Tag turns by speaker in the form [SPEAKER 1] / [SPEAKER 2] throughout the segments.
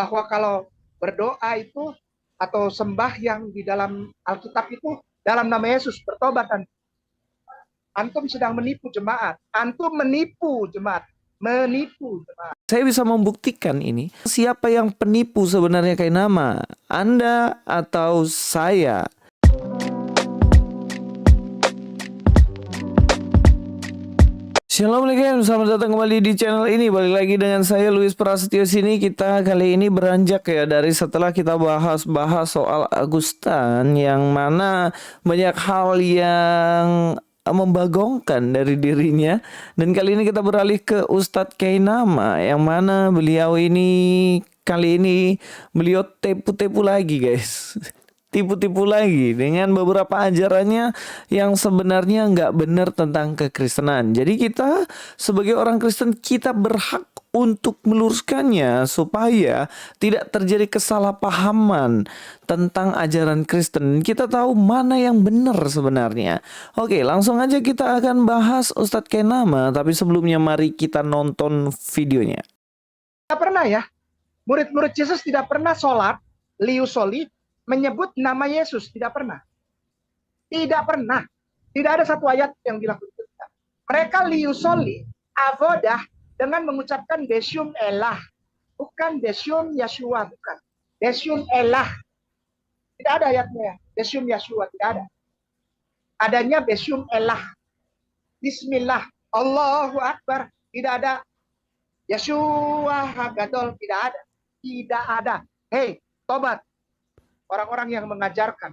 [SPEAKER 1] bahwa kalau berdoa itu atau sembahyang di dalam Alkitab itu dalam nama Yesus, bertobat, dan antum sedang menipu jemaat. Antum menipu jemaat. Menipu jemaat.
[SPEAKER 2] Saya bisa membuktikan ini. Siapa yang penipu sebenarnya Kainama? Anda atau saya? Assalamualaikum, selamat datang kembali di channel ini. Balik lagi dengan saya Luis Prasetyo sini. Kita kali ini beranjak ya dari setelah kita bahas soal Agustan, yang mana banyak hal yang membagongkan dari dirinya. Dan kali ini kita beralih ke Ustadz Kainama, yang mana beliau ini kali ini beliau tepu-tepu lagi guys. Tipu-tipu lagi dengan beberapa ajarannya yang sebenarnya nggak benar tentang kekristenan. Jadi kita sebagai orang Kristen, kita berhak untuk meluruskannya supaya tidak terjadi kesalahpahaman tentang ajaran Kristen. Kita tahu mana yang benar sebenarnya. Oke, langsung aja kita akan bahas Ustadz Kainama. Tapi sebelumnya mari kita nonton videonya.
[SPEAKER 1] Tidak pernah ya, murid-murid Yesus tidak pernah sholat, liusoli, menyebut nama Yesus. Tidak pernah. Tidak pernah. Tidak ada satu ayat yang bilang begitu. Mereka liusoli, avodah, dengan mengucapkan Besium Elah. Bukan Besium Yeshua, bukan. Besium Elah. Tidak ada ayatnya. Besium Yeshua, tidak ada. Adanya Besium Elah. Bismillah. Allahu Akbar. Tidak ada. Yeshua Hagadol. Tidak ada. Tidak ada. Hei, tobat. Orang-orang yang mengajarkan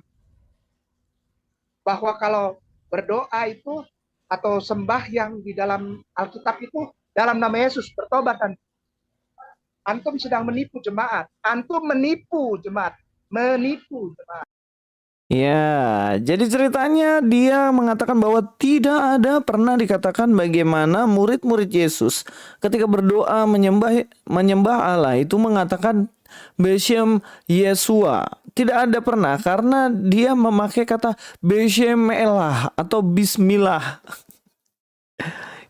[SPEAKER 1] bahwa kalau berdoa itu atau sembahyang di dalam Alkitab itu dalam nama Yesus, bertobat, dan antum sedang menipu jemaat. Antum menipu jemaat. Menipu jemaat.
[SPEAKER 2] Ya, jadi ceritanya dia mengatakan bahwa tidak ada pernah dikatakan bagaimana murid-murid Yesus ketika berdoa menyembah Allah itu mengatakan Beshem Yeshua. Tidak ada pernah, karena dia memakai kata Beshem Elah atau Bismillah.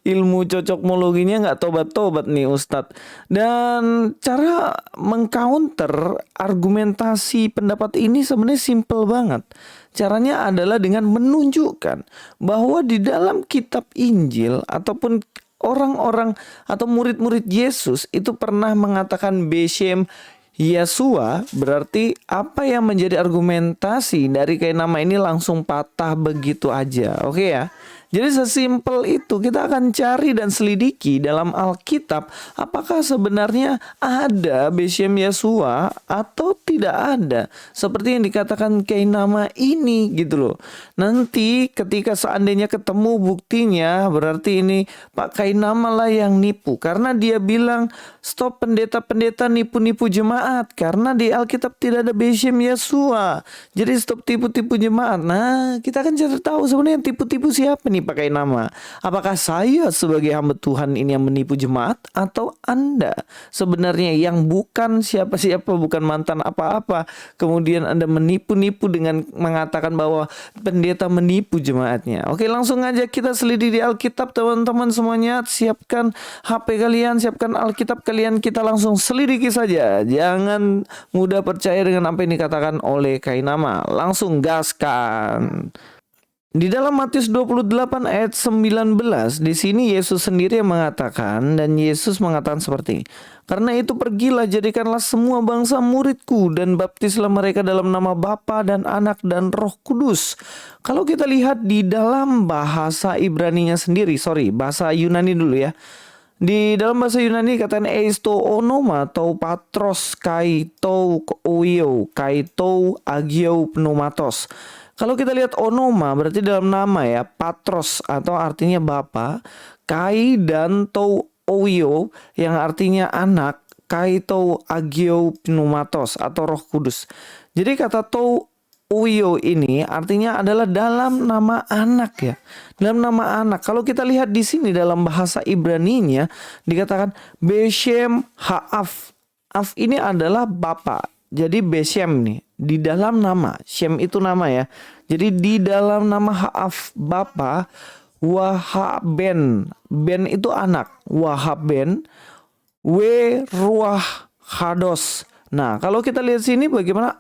[SPEAKER 2] Ilmu cocokmologinya nggak tobat-tobat nih Ustadz. Dan cara mengcounter argumentasi pendapat ini sebenarnya simple banget. Caranya adalah dengan menunjukkan bahwa di dalam kitab Injil ataupun orang-orang atau murid-murid Yesus itu pernah mengatakan Beshem Yeshua. Berarti apa yang menjadi argumentasi dari Kainama ini langsung patah begitu aja. Oke ya. Jadi sesimpel itu kita akan cari dan selidiki dalam Alkitab apakah sebenarnya ada Beshem Yeshua atau tidak ada. Seperti yang dikatakan Kainama ini gitu loh. Nanti ketika seandainya ketemu buktinya, berarti ini Pak Kainama lah yang nipu. Karena dia bilang stop pendeta-pendeta nipu-nipu jemaat. Karena di Alkitab tidak ada Beshem Yeshua. Jadi stop tipu-tipu jemaat. Nah, kita akan cari tahu sebenarnya tipu-tipu siapa nih pakai nama. Apakah saya sebagai hamba Tuhan ini yang menipu jemaat, atau Anda sebenarnya yang bukan siapa-siapa, bukan mantan apa-apa, kemudian Anda menipu-nipu dengan mengatakan bahwa pendeta menipu jemaatnya. Oke, langsung aja kita selidiki di Alkitab teman-teman semuanya. Siapkan HP kalian, siapkan Alkitab kalian, kita langsung selidiki saja. Jangan mudah percaya dengan apa yang dikatakan oleh Kainama. Langsung gaskan. Di dalam Matius 28 ayat 19, di sini Yesus sendiri yang mengatakan, dan Yesus mengatakan seperti ini. Karena itu pergilah, jadikanlah semua bangsa muridku dan baptislah mereka dalam nama Bapa dan Anak dan Roh Kudus. Kalau kita lihat di dalam bahasa Ibraninya sendiri, bahasa Yunani dulu ya. Di dalam bahasa Yunani katakan eisto onoma atau patros kai tou oio kai tou agio pneumatos. Kalau kita lihat onoma berarti dalam nama ya, patros atau artinya bapa, kai dan tou oio yang artinya anak, kai tou agio pneumatos atau Roh Kudus. Jadi kata tou oio ini artinya adalah dalam nama anak ya. Dalam nama anak. Kalau kita lihat di sini dalam bahasa Ibraninya dikatakan Beshem Ha'af. Af ini adalah bapa. Jadi Beshem nih di dalam nama. Shem itu nama ya. Jadi di dalam nama Ha'af bapa, Wahaben. Ben itu anak. Wahaben. We Ruah Hados. Nah, kalau kita lihat sini bagaimana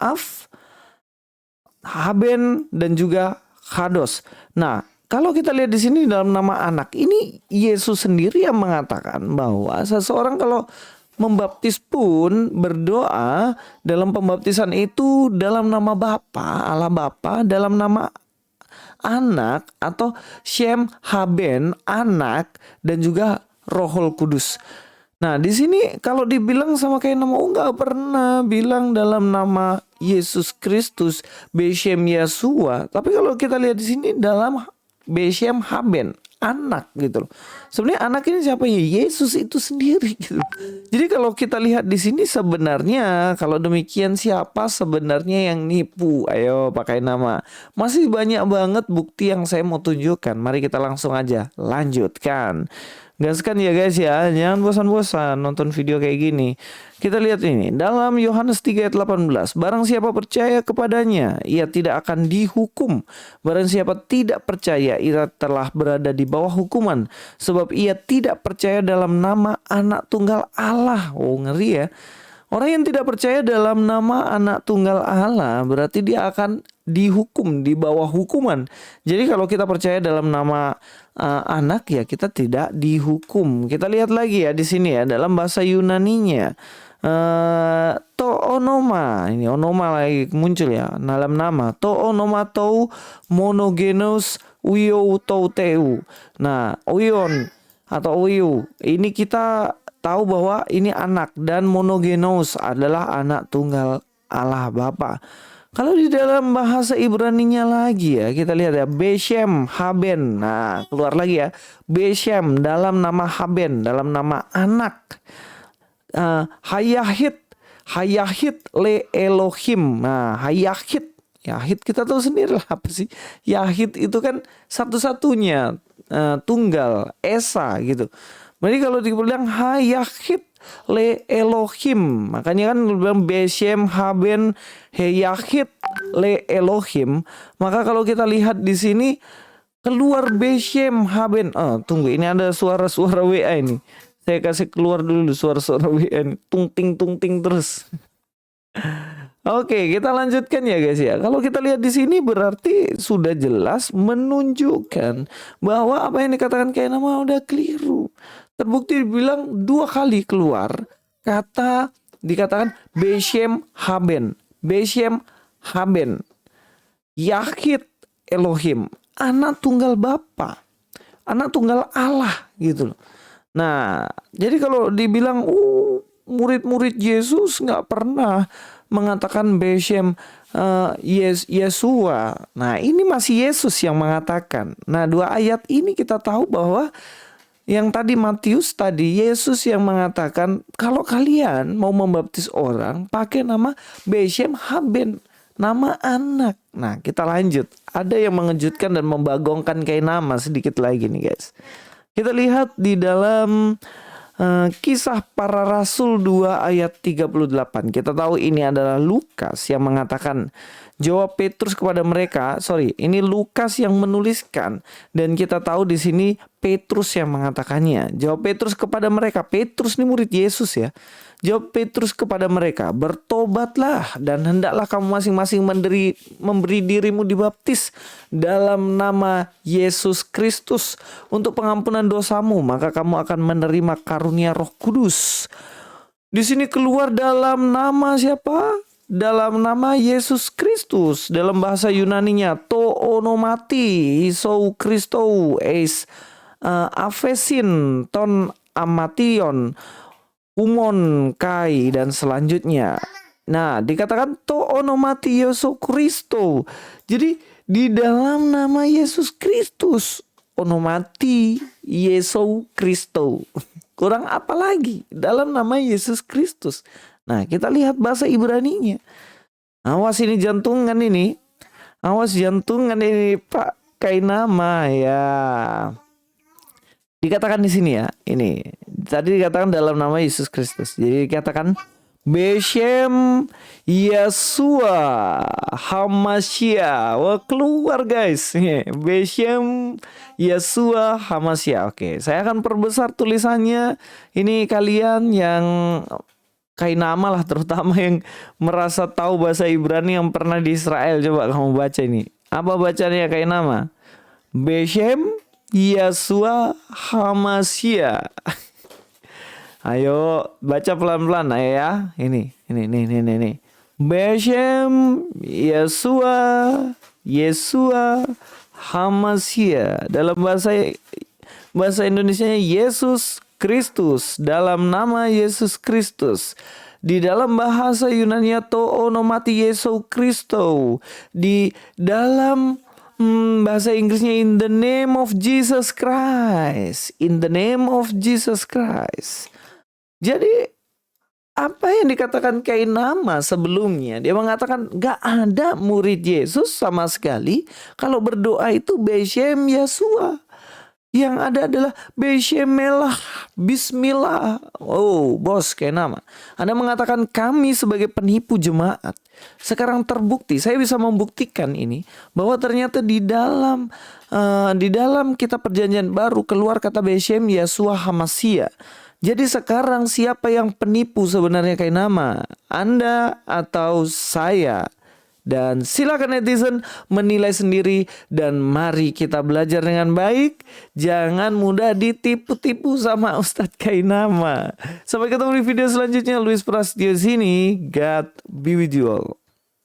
[SPEAKER 2] Haben dan juga Hados. Nah, kalau kita lihat di sini dalam nama anak, ini Yesus sendiri yang mengatakan bahwa seseorang kalau membaptis pun berdoa dalam pembaptisan itu dalam nama Bapa, Allah Bapa, dalam nama anak atau Shem Haben, anak, dan juga Rohul Kudus. Nah, di sini kalau dibilang sama kayak nama nggak pernah bilang dalam nama Yesus Kristus, Beshem Yesua. Tapi kalau kita lihat di sini dalam Beshem Haben, anak gitu loh. Sebenarnya anak ini siapa ya? Yesus itu sendiri gitu. Jadi kalau kita lihat di sini sebenarnya kalau demikian siapa sebenarnya yang nipu? Ayo pakai nama. Masih banyak banget bukti yang saya mau tunjukkan. Mari kita langsung aja lanjutkan. Gaskan ya guys ya, jangan bosan-bosan nonton video kayak gini. Kita lihat ini, dalam Yohanes 3 ayat 18, barang siapa percaya kepadanya, ia tidak akan dihukum. Barang siapa tidak percaya, ia telah berada di bawah hukuman, sebab ia tidak percaya dalam nama anak tunggal Allah. Oh, ngeri ya. Orang yang tidak percaya dalam nama anak tunggal Allah berarti dia akan dihukum, di bawah hukuman. Jadi kalau kita percaya dalam nama anak ya kita tidak dihukum. Kita lihat lagi ya di sini ya dalam bahasa Yunaninya. To onoma, ini onoma lagi muncul ya dalam nama. To onoma tou monogenos uio tou teu. Nah, uion atau uiu ini kita tahu bahwa ini anak dan monogenos adalah anak tunggal Allah Bapa. Kalau di dalam bahasa Ibraninya lagi ya, kita lihat ya, Beshem Haben. Nah, keluar lagi ya, Beshem dalam nama Haben, dalam nama anak. Hayahit le Elohim. Nah, Hayahit. Yahid kita tahu sendiri lah apa sih. Yahid itu kan satu-satunya, tunggal, esa gitu. Jadi kalau dibilang Hayahit le Elohim, makanya kan bilang Beshem Haben Hayahit le Elohim. Maka kalau kita lihat di sini keluar Beshem Haben. Tunggu, ini ada suara-suara WA ini. Saya kasih keluar dulu suara-suara WA ini. Tung ting terus. Oke, kita lanjutkan ya guys ya. Kalau kita lihat di sini berarti sudah jelas menunjukkan bahwa apa yang dikatakan kayak nama udah keliru. Terbukti dibilang 2 kali keluar kata dikatakan Beshem Haben, Beshem Haben, Yahid Elohim, anak tunggal Bapa, anak tunggal Allah gitu loh. Nah, jadi kalau dibilang murid-murid Yesus nggak pernah mengatakan Beshem Yesua. Nah, ini masih Yesus yang mengatakan. Nah, 2 ayat ini kita tahu bahwa yang tadi Matius tadi Yesus yang mengatakan kalau kalian mau membaptis orang pakai nama Beshem Haben, nama anak. Nah, kita lanjut. Ada yang mengejutkan dan membagongkan kayak nama sedikit lagi nih guys. Kita lihat di dalam Kisah Para Rasul 2 ayat 38. Kita tahu ini adalah Lukas yang mengatakan, jawab Petrus kepada mereka, ini Lukas yang menuliskan dan kita tahu di sini Petrus yang mengatakannya. Jawab Petrus kepada mereka, Petrus ini murid Yesus ya. Jawab Petrus kepada mereka, bertobatlah dan hendaklah kamu masing-masing memberi dirimu dibaptis dalam nama Yesus Kristus untuk pengampunan dosamu, maka kamu akan menerima karunia Roh Kudus. Di sini keluar dalam nama siapa? Dalam nama Yesus Kristus. Dalam bahasa Yunaninya to onomati isou Christou eis avesin ton amation umon kai dan selanjutnya. Nah, dikatakan to onomati Yesus Kristo. Jadi di dalam nama Yesus Kristus, onomati Yesus Kristo. Kurang apa lagi dalam nama Yesus Kristus. Nah, kita lihat bahasa Ibraninya. Awas ini jantungan ini. Awas jantungan ini Pak, kayak nama ya. Dikatakan di sini ya, ini tadi dikatakan dalam nama Yesus Kristus. Jadi dikatakan Beshem Yesua Hamasya. Wah, keluar guys. Beshem Yesua Hamasya. Oke, saya akan perbesar tulisannya. Ini kalian yang Kainama lah terutama yang merasa tahu bahasa Ibrani yang pernah di Israel. Coba kamu baca ini. Apa bacanya Kainama? Beshem Yasua Hamasya. Ayo baca pelan-pelan ayo ya. Ini. Beshem Yesua Hamasya. Dalam bahasa Indonesianya Yesus Kristus, dalam nama Yesus Kristus. Di dalam bahasa Yunani to onomati Yesu Kristo. Di dalam bahasa Inggrisnya in the name of Jesus Christ. In the name of Jesus Christ. Jadi apa yang dikatakan Kainama sebelumnya, dia mengatakan gak ada murid Yesus sama sekali kalau berdoa itu Beshem Yasua. Yang ada adalah Beshemelah, Bismillah. Oh, bos Kainama, Anda mengatakan kami sebagai penipu jemaat. Sekarang terbukti, saya bisa membuktikan ini, bahwa ternyata di dalam kitab Perjanjian Baru keluar kata Beshem Yasua Hamasya. Jadi sekarang siapa yang penipu sebenarnya Kainama? Anda atau saya? Dan silakan netizen menilai sendiri dan mari kita belajar dengan baik. Jangan mudah ditipu-tipu sama Ustadz Kainama. Sampai ketemu di video selanjutnya. Luis Prasetyo sini. God be with you all.